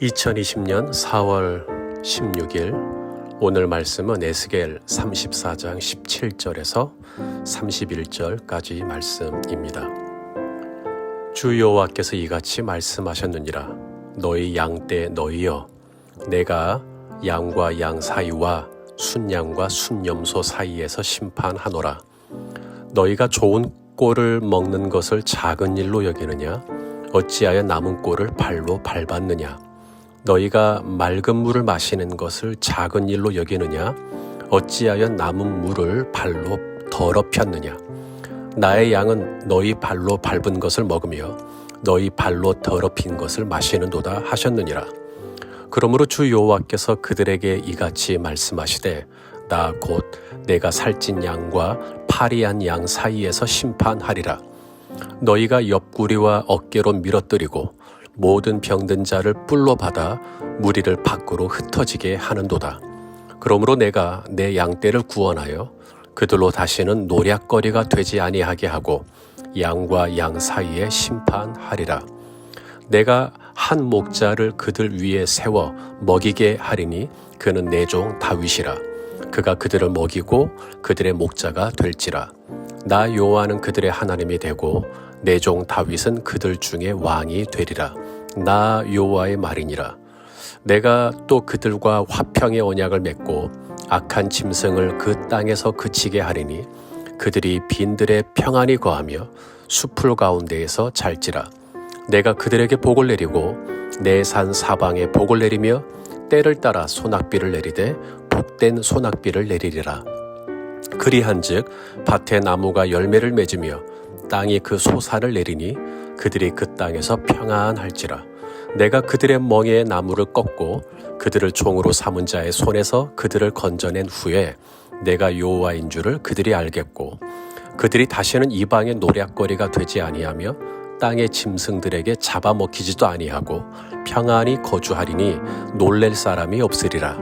2020년 4월 16일 오늘 말씀은 에스겔 34장 17절에서 31절까지 말씀입니다. 주 여호와께서 이같이 말씀하셨느니라. 너희 양떼 너희여, 내가 양과 양 사이와 순양과 순염소 사이에서 심판하노라. 너희가 좋은 꼴을 먹는 것을 작은 일로 여기느냐? 어찌하여 남은 꼴을 발로 밟았느냐? 너희가 맑은 물을 마시는 것을 작은 일로 여기느냐? 어찌하여 남은 물을 발로 더럽혔느냐? 나의 양은 너희 발로 밟은 것을 먹으며 너희 발로 더럽힌 것을 마시는도다 하셨느니라. 그러므로 주 여호와께서 그들에게 이같이 말씀하시되, 나 곧 내가 살찐 양과 파리한 양 사이에서 심판하리라. 너희가 옆구리와 어깨로 밀어뜨리고 모든 병든 자를 뿔로 받아 무리를 밖으로 흩어지게 하는도다. 그러므로 내가 내 양떼를 구원하여 그들로 다시는 노략거리가 되지 아니하게 하고 양과 양 사이에 심판하리라. 내가 한 목자를 그들 위에 세워 먹이게 하리니 그는 내 종 다윗이라. 그가 그들을 먹이고 그들의 목자가 될지라. 나 여호와는 그들의 하나님이 되고 내 종 다윗은 그들 중에 왕이 되리라. 나 여호와의 말이니라. 내가 또 그들과 화평의 언약을 맺고 악한 짐승을 그 땅에서 그치게 하리니 그들이 빈들에 평안히 거하며 수풀 가운데에서 잘지라. 내가 그들에게 복을 내리고 내 산 사방에 복을 내리며 때를 따라 소낙비를 내리되 복된 소낙비를 내리리라. 그리한즉 밭에 나무가 열매를 맺으며 땅이 그 소산을 내리니 그들이 그 땅에서 평안할지라. 내가 그들의 멍에의 나무를 꺾고 그들을 종으로 삼은 자의 손에서 그들을 건져낸 후에 내가 여호와인 줄을 그들이 알겠고 그들이 다시는 이방의 노략거리가 되지 아니하며 땅의 짐승들에게 잡아먹히지도 아니하고 평안히 거주하리니 놀랄 사람이 없으리라.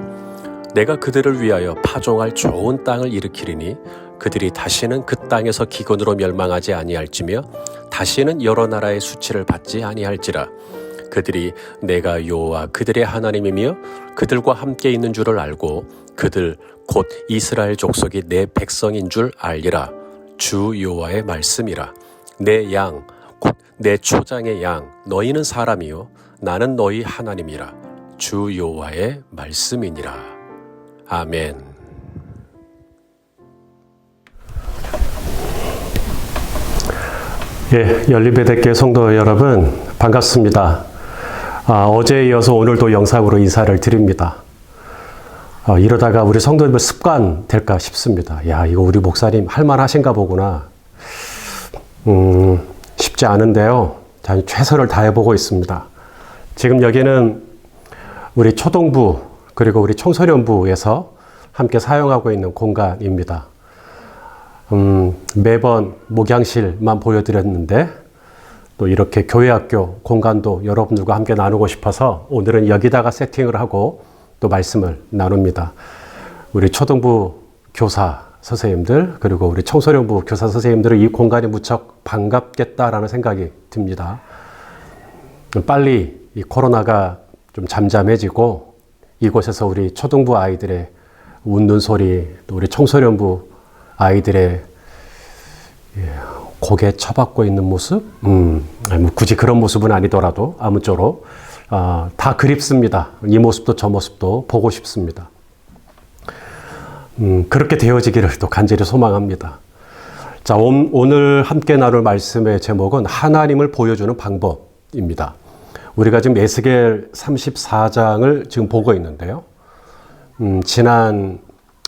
내가 그들을 위하여 파종할 좋은 땅을 일으키리니 그들이 다시는 그 땅에서 기근으로 멸망하지 아니할지며 다시는 여러 나라의 수치를 받지 아니할지라. 그들이 내가 여호와 그들의 하나님이며 그들과 함께 있는 줄을 알고 그들 곧 이스라엘 족속이 내 백성인 줄 알리라. 주 여호와의 말씀이라. 내 양 곧 내 초장의 양 너희는 사람이요 나는 너희 하나님이라. 주 여호와의 말씀이니라. 아멘. 열린배대교회 성도 여러분 반갑습니다. 어제에 이어서 오늘도 영상으로 인사를 드립니다. 이러다가 우리 성도님들 습관 될까 싶습니다. 이거 우리 목사님 할만하신가 보구나. 쉽지 않은데요. 최선을 다해보고 있습니다. 지금 여기는 우리 초동부 그리고 우리 청소년부에서 함께 사용하고 있는 공간입니다. 매번 목양실만 보여드렸는데 또 이렇게 교회학교 공간도 여러분들과 함께 나누고 싶어서 오늘은 여기다가 세팅을 하고 또 말씀을 나눕니다. 우리 초등부 교사 선생님들 그리고 우리 청소년부 교사 선생님들은 이 공간이 무척 반갑겠다라는 생각이 듭니다. 빨리 이 코로나가 좀 잠잠해지고 이곳에서 우리 초등부 아이들의 웃는 소리 또 우리 청소년부 아이들의 고개 쳐박고 있는 모습? 굳이 그런 모습은 아니더라도 아무쪼록 다 그립습니다. 이 모습도 저 모습도 보고 싶습니다. 그렇게 되어지기를 또 간절히 소망합니다. 자, 오늘 함께 나눌 말씀의 제목은 하나님을 보여주는 방법입니다. 우리가 지금 에스겔 34장을 지금 보고 있는데요. 지난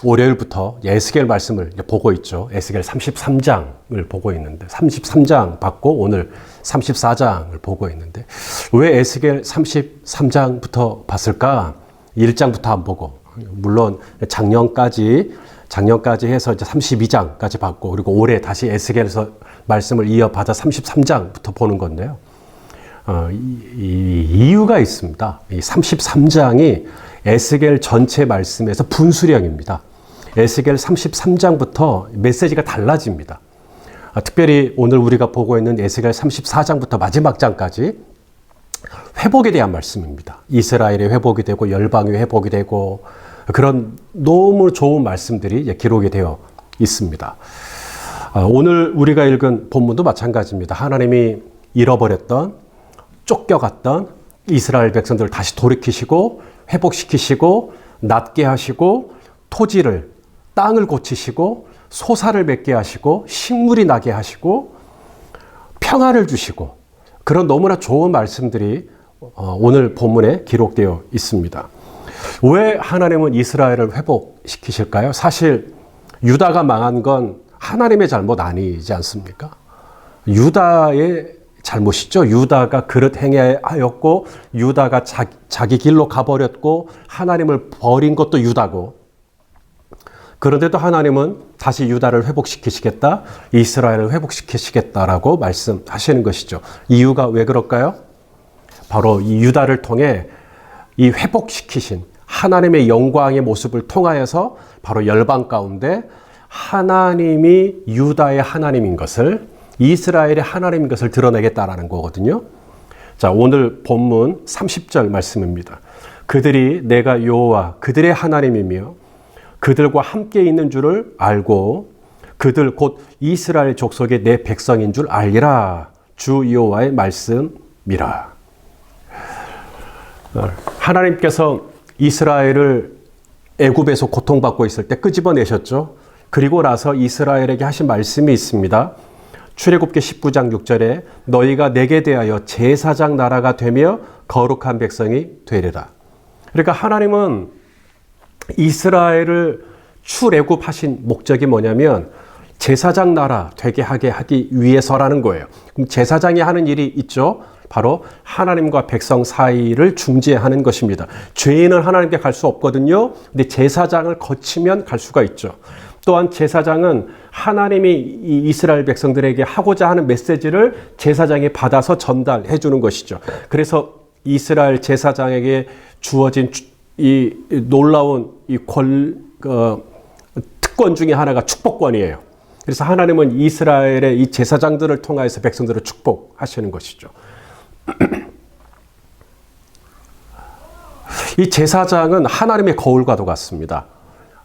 월요일부터 에스겔 말씀을 보고 있죠. 에스겔 33장을 보고 있는데 33장 받고 오늘 34장을 보고 있는데 왜 에스겔 33장부터 봤을까? 1장부터 안 보고 물론 작년까지 해서 이제 32장까지 봤고 그리고 올해 다시 에스겔에서 말씀을 이어받아 33장부터 보는 건데요. 이유가 있습니다. 이 33장이 에스겔 전체 말씀에서 분수령입니다. 에스겔 33장부터 메시지가 달라집니다. 특별히 오늘 우리가 보고 있는 에스겔 34장부터 마지막 장까지 회복에 대한 말씀입니다. 이스라엘의 회복이 되고 열방의 회복이 되고 그런 너무 좋은 말씀들이 기록이 되어 있습니다. 오늘 우리가 읽은 본문도 마찬가지입니다. 하나님이 잃어버렸던, 쫓겨갔던 이스라엘 백성들을 다시 돌이키시고 회복시키시고 낫게 하시고 토지를, 땅을 고치시고 소사를 맺게 하시고 식물이 나게 하시고 평화를 주시고 그런 너무나 좋은 말씀들이 오늘 본문에 기록되어 있습니다. 왜 하나님은 이스라엘을 회복시키실까요? 사실 유다가 망한 건 하나님의 잘못 아니지 않습니까? 유다의 잘못이죠. 유다가 그릇 행하였고 유다가 자기 길로 가버렸고 하나님을 버린 것도 유다고, 그런데도 하나님은 다시 유다를 회복시키시겠다, 이스라엘을 회복시키시겠다라고 말씀하시는 것이죠. 이유가 왜 그럴까요? 바로 이 유다를 통해 이 회복시키신 하나님의 영광의 모습을 통하여서 바로 열방 가운데 하나님이 유다의 하나님인 것을, 이스라엘의 하나님인 것을 드러내겠다라는 거거든요. 자, 오늘 본문 30절 말씀입니다. 그들이 내가 여호와 그들의 하나님이며 그들과 함께 있는 줄을 알고 그들 곧 이스라엘 족속의 내 백성인 줄 알리라. 주 여호와의 말씀이라. 하나님께서 이스라엘을 애굽에서 고통받고 있을 때 끄집어내셨죠. 그리고 나서 이스라엘에게 하신 말씀이 있습니다. 출애굽기 19장 6절에 너희가 내게 대하여 제사장 나라가 되며 거룩한 백성이 되리라. 그러니까 하나님은 이스라엘을 출애굽하신 목적이 뭐냐면 제사장 나라 되게 하기 위해서라는 거예요. 그럼 제사장이 하는 일이 있죠. 바로 하나님과 백성 사이를 중재하는 것입니다. 죄인은 하나님께 갈 수 없거든요. 근데 제사장을 거치면 갈 수가 있죠. 또한 제사장은 하나님이 이 이스라엘 백성들에게 하고자 하는 메시지를 제사장이 받아서 전달해 주는 것이죠. 그래서 이스라엘 제사장에게 주어진 이 놀라운 이 특권 중에 하나가 축복권이에요. 그래서 하나님은 이스라엘의 이 제사장들을 통하여서 백성들을 축복하시는 것이죠. 이 제사장은 하나님의 거울과도 같습니다.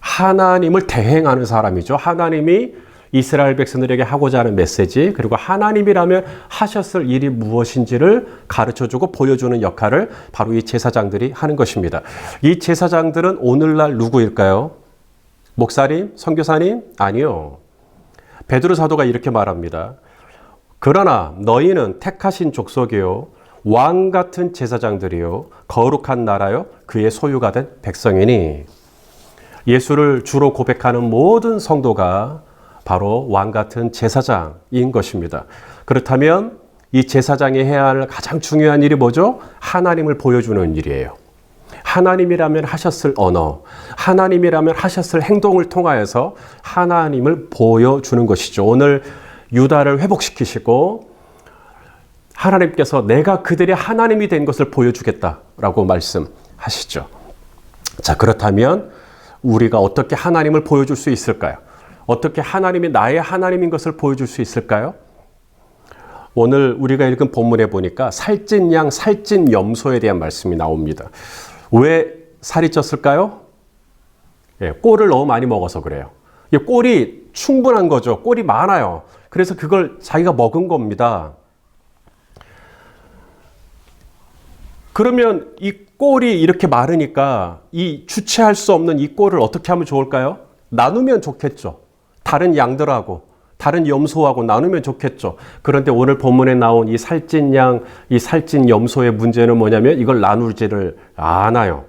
하나님을 대행하는 사람이죠. 하나님이 이스라엘 백성들에게 하고자 하는 메시지, 그리고 하나님이라면 하셨을 일이 무엇인지를 가르쳐주고 보여주는 역할을 바로 이 제사장들이 하는 것입니다. 이 제사장들은 오늘날 누구일까요? 목사님? 선교사님? 아니요. 베드로 사도가 이렇게 말합니다. 그러나 너희는 택하신 족속이요 왕 같은 제사장들이요 거룩한 나라요 그의 소유가 된 백성이니. 예수를 주로 고백하는 모든 성도가 바로 왕 같은 제사장인 것입니다. 그렇다면 이 제사장이 해야 할 가장 중요한 일이 뭐죠? 하나님을 보여주는 일이에요. 하나님이라면 하셨을 언어, 하나님이라면 하셨을 행동을 통하여서 하나님을 보여주는 것이죠. 오늘 유다를 회복시키시고 하나님께서 내가 그들의 하나님이 된 것을 보여주겠다라고 말씀하시죠. 자, 그렇다면 우리가 어떻게 하나님을 보여줄 수 있을까요? 어떻게 하나님이 나의 하나님인 것을 보여줄 수 있을까요? 오늘 우리가 읽은 본문에 보니까 살찐 양, 살찐 염소에 대한 말씀이 나옵니다. 왜 살이 쪘을까요? 꼴을 너무 많이 먹어서 그래요. 꼴이 충분한 거죠. 꼴이 많아요. 그래서 그걸 자기가 먹은 겁니다. 그러면 이 꼴이 이렇게 마르니까 이 주체할 수 없는 이 꼴을 어떻게 하면 좋을까요? 나누면 좋겠죠. 다른 양들하고, 다른 염소하고 나누면 좋겠죠. 그런데 오늘 본문에 나온 이 살찐 양, 이 살찐 염소의 문제는 뭐냐면 이걸 나누지를 않아요.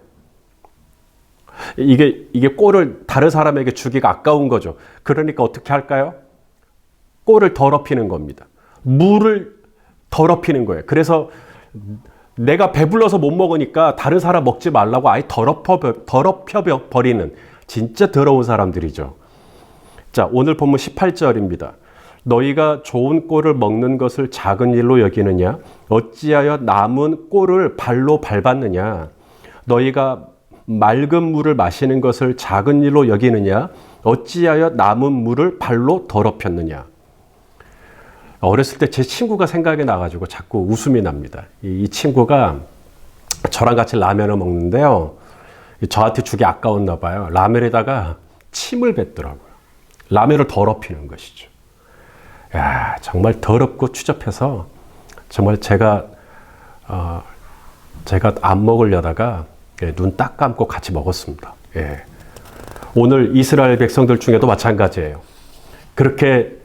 이게 꼴을 다른 사람에게 주기가 아까운 거죠. 그러니까 어떻게 할까요? 꼴을 더럽히는 겁니다. 물을 더럽히는 거예요. 그래서 내가 배불러서 못 먹으니까 다른 사람 먹지 말라고 아예 더럽혀버리는 진짜 더러운 사람들이죠. 자, 오늘 본문 18절입니다. 너희가 좋은 꼴을 먹는 것을 작은 일로 여기느냐? 어찌하여 남은 꼴을 발로 밟았느냐? 너희가 맑은 물을 마시는 것을 작은 일로 여기느냐? 어찌하여 남은 물을 발로 더럽혔느냐? 어렸을 때 제 친구가 생각이 나가지고 자꾸 웃음이 납니다. 이 친구가 저랑 같이 라면을 먹는데요. 저한테 주기 아까웠나 봐요. 라면에다가 침을 뱉더라고요. 라면을 더럽히는 것이죠. 야, 정말 더럽고 추접해서 정말 제가 안 먹으려다가 눈 딱 감고 같이 먹었습니다. 예. 오늘 이스라엘 백성들 중에도 마찬가지예요. 그렇게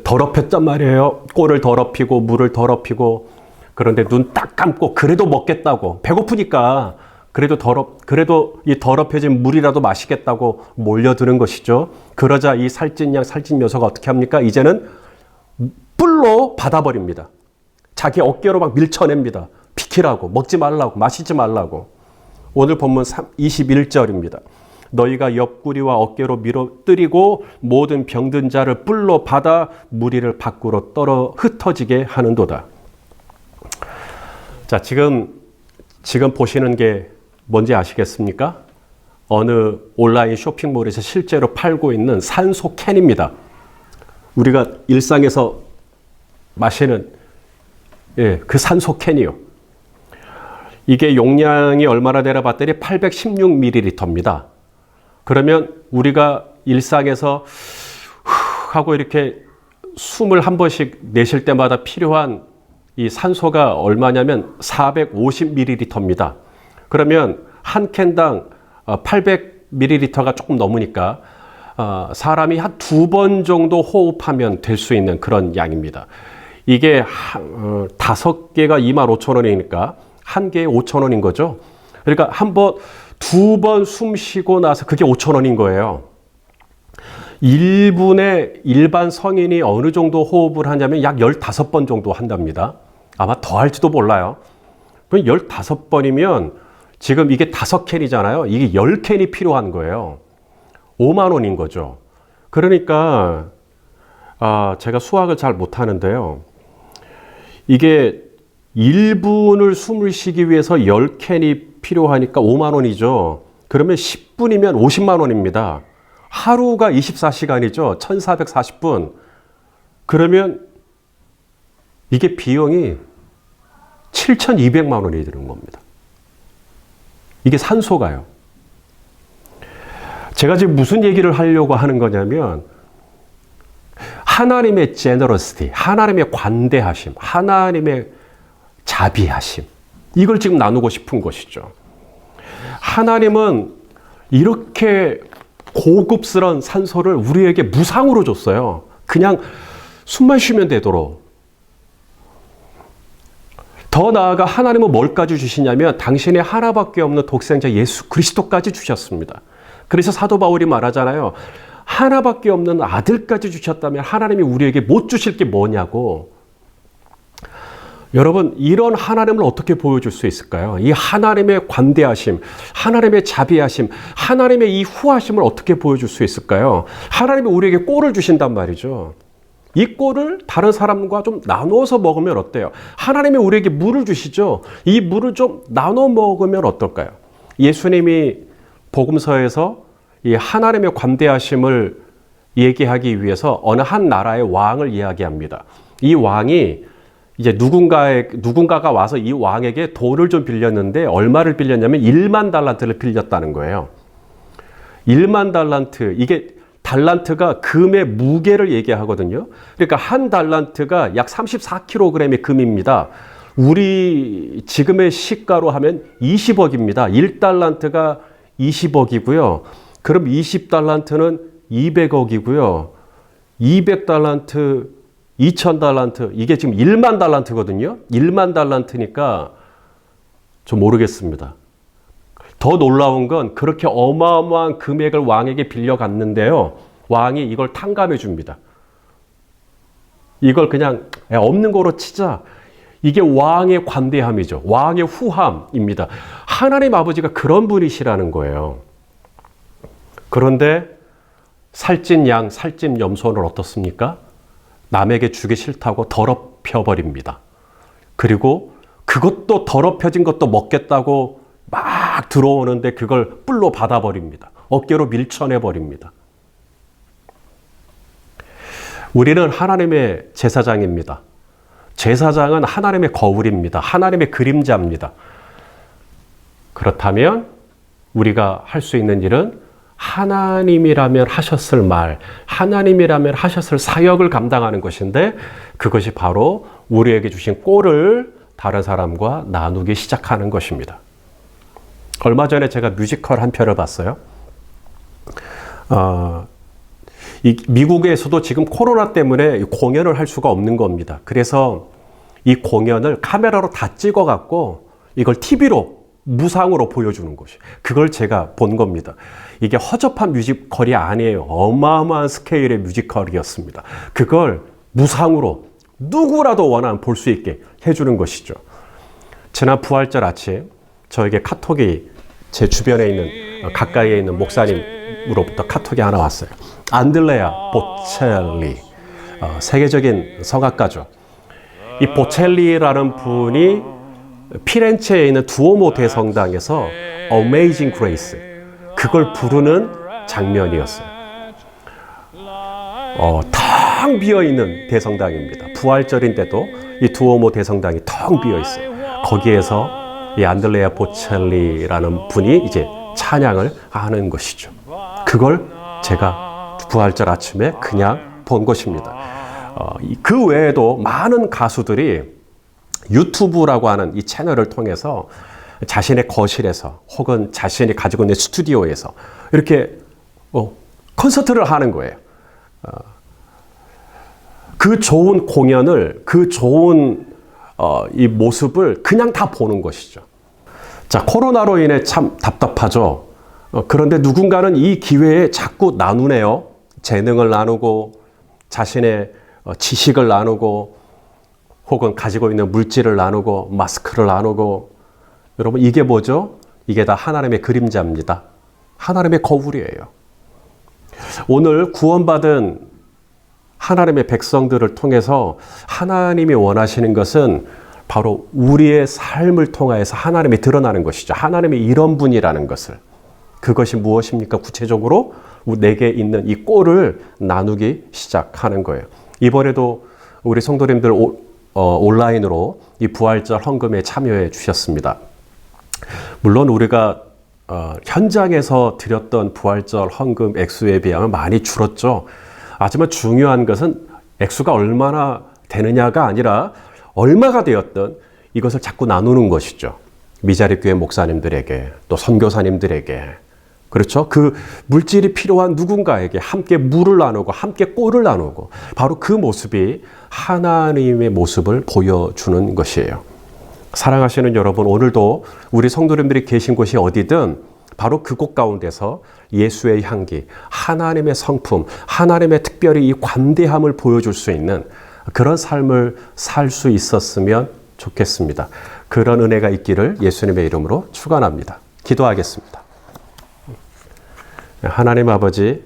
더럽혔단 말이에요. 꼴을 더럽히고 물을 더럽히고, 그런데 눈 딱 감고 그래도 먹겠다고, 배고프니까 그래도 이 더럽혀진 물이라도 마시겠다고 몰려드는 것이죠. 그러자 이 살찐 양, 살찐 녀석가 어떻게 합니까? 이제는 뿔로 받아버립니다. 자기 어깨로 막 밀쳐냅니다. 비키라고, 먹지 말라고, 마시지 말라고. 오늘 본문 21절입니다. 너희가 옆구리와 어깨로 밀어뜨리고 모든 병든 자를 뿔로 받아 무리를 밖으로 떨어 흩어지게 하는도다. 자, 지금 보시는 게 뭔지 아시겠습니까? 어느 온라인 쇼핑몰에서 실제로 팔고 있는 산소 캔입니다. 우리가 일상에서 마시는 그 산소 캔이요. 이게 용량이 얼마나 되나 봤더니 816ml입니다. 그러면 우리가 일상에서 하고 이렇게 숨을 한 번씩 내쉴 때마다 필요한 이 산소가 얼마냐면 450ml입니다. 그러면 한 캔당 800ml가 조금 넘으니까 사람이 한 2번 정도 호흡하면 될 수 있는 그런 양입니다. 이게 5개가 25,000원이니까 한 개에 5,000원인 거죠. 그러니까 두 번 숨 쉬고 나서 그게 5,000원인 거예요. 1분에 일반 성인이 어느 정도 호흡을 하냐면 약 15번 정도 한답니다. 아마 더 할지도 몰라요. 그럼 15번이면 지금 이게 5캔이잖아요. 이게 10캔이 필요한 거예요. 5만 원인 거죠. 그러니까 제가 수학을 잘 못하는데요. 이게 1분을 숨을 쉬기 위해서 10캔이 필요하니까 5만 원이죠. 그러면 10분이면 50만 원입니다. 하루가 24시간이죠. 1440분. 그러면 이게 비용이 7,200만 원이 드는 겁니다. 이게 산소가요. 제가 지금 무슨 얘기를 하려고 하는 거냐면 하나님의 제너러시티, 하나님의 관대하심, 하나님의 자비하심, 이걸 지금 나누고 싶은 것이죠. 하나님은 이렇게 고급스러운 산소를 우리에게 무상으로 줬어요. 그냥 숨만 쉬면 되도록. 더 나아가 하나님은 뭘까지 주시냐면 당신의 하나밖에 없는 독생자 예수 그리스도까지 주셨습니다. 그래서 사도 바울이 말하잖아요. 하나밖에 없는 아들까지 주셨다면 하나님이 우리에게 못 주실 게 뭐냐고. 여러분, 이런 하나님을 어떻게 보여줄 수 있을까요? 이 하나님의 관대하심, 하나님의 자비하심, 하나님의 이 후하심을 어떻게 보여줄 수 있을까요? 하나님이 우리에게 꼴을 주신단 말이죠. 이 꼴을 다른 사람과 좀 나누어서 먹으면 어때요? 하나님이 우리에게 물을 주시죠. 이 물을 좀 나눠 먹으면 어떨까요? 예수님이 복음서에서 이 하나님의 관대하심을 얘기하기 위해서 어느 한 나라의 왕을 이야기합니다. 이 왕이 이제 누군가가 와서 이 왕에게 돈을 좀 빌렸는데 얼마를 빌렸냐면 1만 달란트를 빌렸다는 거예요. 1만 달란트, 이게 달란트가 금의 무게를 얘기하거든요. 그러니까 한 달란트가 약 34kg의 금입니다. 우리 지금의 시가로 하면 20억입니다. 1달란트가 20억이고요. 그럼 20달란트는 200억이고요. 200달란트, 2000달란트, 이게 지금 1만 달란트거든요. 1만 달란트니까 좀 모르겠습니다. 더 놀라운 건 그렇게 어마어마한 금액을 왕에게 빌려갔는데요. 왕이 이걸 탕감해 줍니다. 이걸 그냥 없는 거로 치자. 이게 왕의 관대함이죠. 왕의 후함입니다. 하나님 아버지가 그런 분이시라는 거예요. 그런데 살찐 양, 살찐 염소는 어떻습니까? 남에게 주기 싫다고 더럽혀버립니다. 그리고 그것도 더럽혀진 것도 먹겠다고 막 들어오는데 그걸 뿔로 받아버립니다. 어깨로 밀쳐내버립니다. 우리는 하나님의 제사장입니다. 제사장은 하나님의 거울입니다. 하나님의 그림자입니다. 그렇다면 우리가 할 수 있는 일은 하나님이라면 하셨을 말, 하나님이라면 하셨을 사역을 감당하는 것인데 그것이 바로 우리에게 주신 꼴을 다른 사람과 나누기 시작하는 것입니다. 얼마 전에 제가 뮤지컬 한 편을 봤어요. 미국에서도 지금 코로나 때문에 공연을 할 수가 없는 겁니다. 그래서 이 공연을 카메라로 다 찍어갖고 이걸 TV로 무상으로 보여주는 것이. 그걸 제가 본 겁니다. 이게 허접한 뮤지컬이 아니에요. 어마어마한 스케일의 뮤지컬이었습니다. 그걸 무상으로 누구라도 원하면 볼 수 있게 해주는 것이죠. 지난 부활절 아침 저에게 카톡이 제 주변에 있는 가까이에 있는 목사님으로부터 카톡이 하나 왔어요. 안드레아 보첼리, 세계적인 성악가죠. 이 보첼리라는 분이 피렌체에 있는 두오모 대성당에서 Amazing Grace 그걸 부르는 장면이었어요. 텅 비어있는 대성당입니다. 부활절인데도 이 두오모 대성당이 텅 비어있어요. 거기에서 이 안드레아 보첼리라는 분이 이제 찬양을 하는 것이죠. 그걸 제가 부활절 아침에 그냥 본 것입니다. 그 외에도 많은 가수들이 유튜브라고 하는 이 채널을 통해서 자신의 거실에서 혹은 자신이 가지고 있는 스튜디오에서 이렇게 콘서트를 하는 거예요. 그 좋은 공연을, 그 좋은 이 모습을 그냥 다 보는 것이죠. 자, 코로나로 인해 참 답답하죠. 그런데 누군가는 이 기회에 자꾸 나누네요. 재능을 나누고 자신의 지식을 나누고 혹은 가지고 있는 물질을 나누고 마스크를 나누고. 여러분, 이게 뭐죠? 이게 다 하나님의 그림자입니다. 하나님의 거울이에요. 오늘 구원받은 하나님의 백성들을 통해서 하나님이 원하시는 것은 바로 우리의 삶을 통하여서 하나님이 드러나는 것이죠. 하나님이 이런 분이라는 것을. 그것이 무엇입니까? 구체적으로 내게 있는 이 꼴을 나누기 시작하는 거예요. 이번에도 우리 성도님들 온라인으로 이 부활절 헌금에 참여해 주셨습니다. 물론 우리가 현장에서 드렸던 부활절 헌금 액수에 비하면 많이 줄었죠. 하지만 중요한 것은 액수가 얼마나 되느냐가 아니라 얼마가 되었든 이것을 자꾸 나누는 것이죠. 미자립 교회 목사님들에게 또 선교사님들에게 그렇죠. 그 물질이 필요한 누군가에게 함께 물을 나누고 함께 꼴을 나누고 바로 그 모습이 하나님의 모습을 보여주는 것이에요. 사랑하시는 여러분, 오늘도 우리 성도님들이 계신 곳이 어디든 바로 그곳 가운데서 예수의 향기, 하나님의 성품, 하나님의 특별히 이 관대함을 보여줄 수 있는 그런 삶을 살 수 있었으면 좋겠습니다. 그런 은혜가 있기를 예수님의 이름으로 축원합니다. 기도하겠습니다. 하나님 아버지,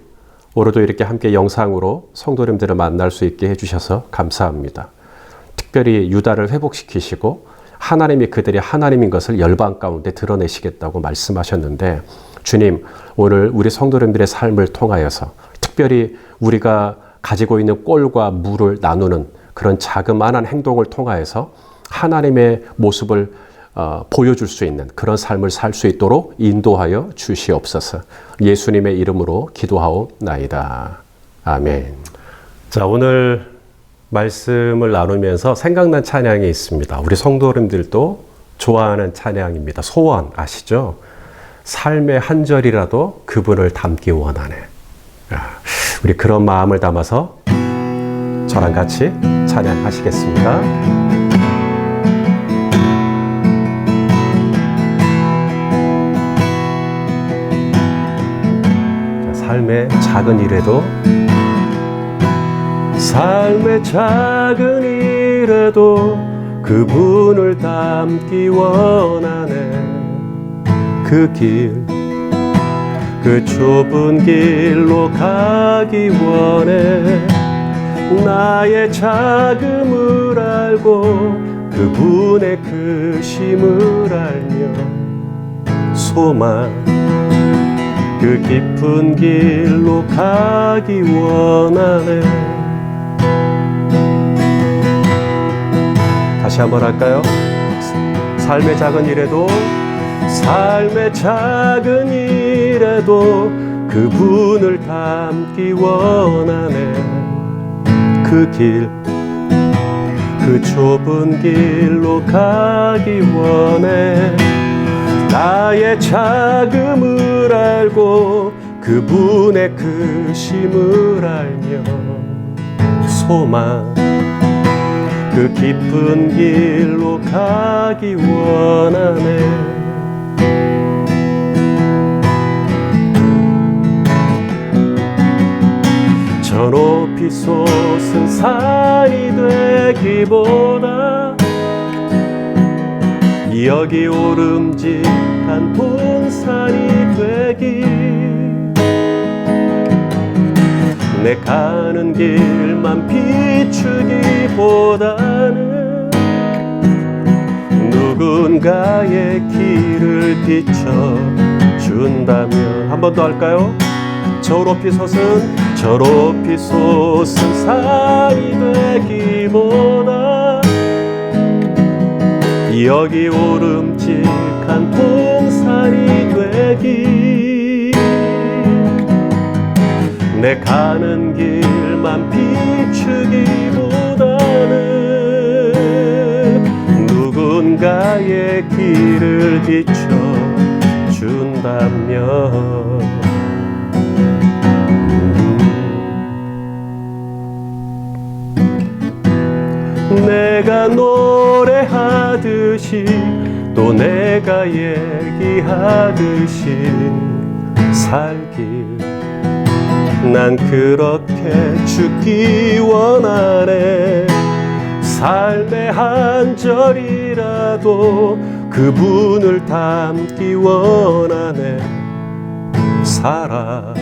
오늘도 이렇게 함께 영상으로 성도님들을 만날 수 있게 해주셔서 감사합니다. 특별히 유다를 회복시키시고 하나님이 그들이 하나님인 것을 열방 가운데 드러내시겠다고 말씀하셨는데 주님, 오늘 우리 성도님들의 삶을 통하여서 특별히 우리가 가지고 있는 꼴과 물을 나누는 그런 자그마한 행동을 통하여서 하나님의 모습을 보여줄 수 있는 그런 삶을 살 수 있도록 인도하여 주시옵소서. 예수님의 이름으로 기도하옵나이다. 아멘. 자, 오늘 말씀을 나누면서 생각난 찬양이 있습니다. 우리 성도님들도 좋아하는 찬양입니다. 소원 아시죠? 삶의 한 절이라도 그분을 닮기 원하네. 우리 그런 마음을 담아서 저랑 같이 찬양하시겠습니다. 삶의 작은 일에도 삶의 작은 일에도 그분을 닮기 원하네. 그 길, 그 좁은 길로 가기 원해. 나의 작음을 알고 그분의 크심을 알며 소망 그 깊은 길로 가기 원하네. 다시 한번 할까요? 삶의 작은 일에도 삶의 작은 일에도 그분을 닮기 원하네. 그 길, 그 좁은 길로 가기 원해. 나의 자금을 알고 그분의 크심을 알며 소망, 그 깊은 길로 가기 원하네. 저 높이 솟은 산이 되기보다 여기 오름직한 본산이 되기. 내 가는 길만 비추기보다는 누군가의 길을 비춰준다면. 한 번 더 할까요? 저 높이 솟은 산이 되기보다 여기 오름직한 본산이 되기. 내 가는 길만 비추기보다는 누군가의 길을 비춰준다면. 내가 노래하듯이 또 내가 얘기하듯이 살길 난 그렇게 죽기 원하네. 삶의 한 절이라도 그분을 닮기 원하네. 살아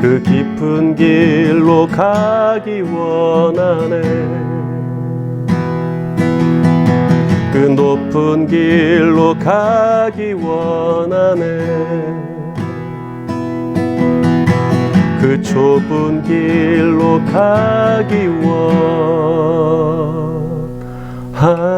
그 깊은 길로 가기 원하네. 그 높은 길로 가기 원하네. 그 좁은 길로 가기 원하네.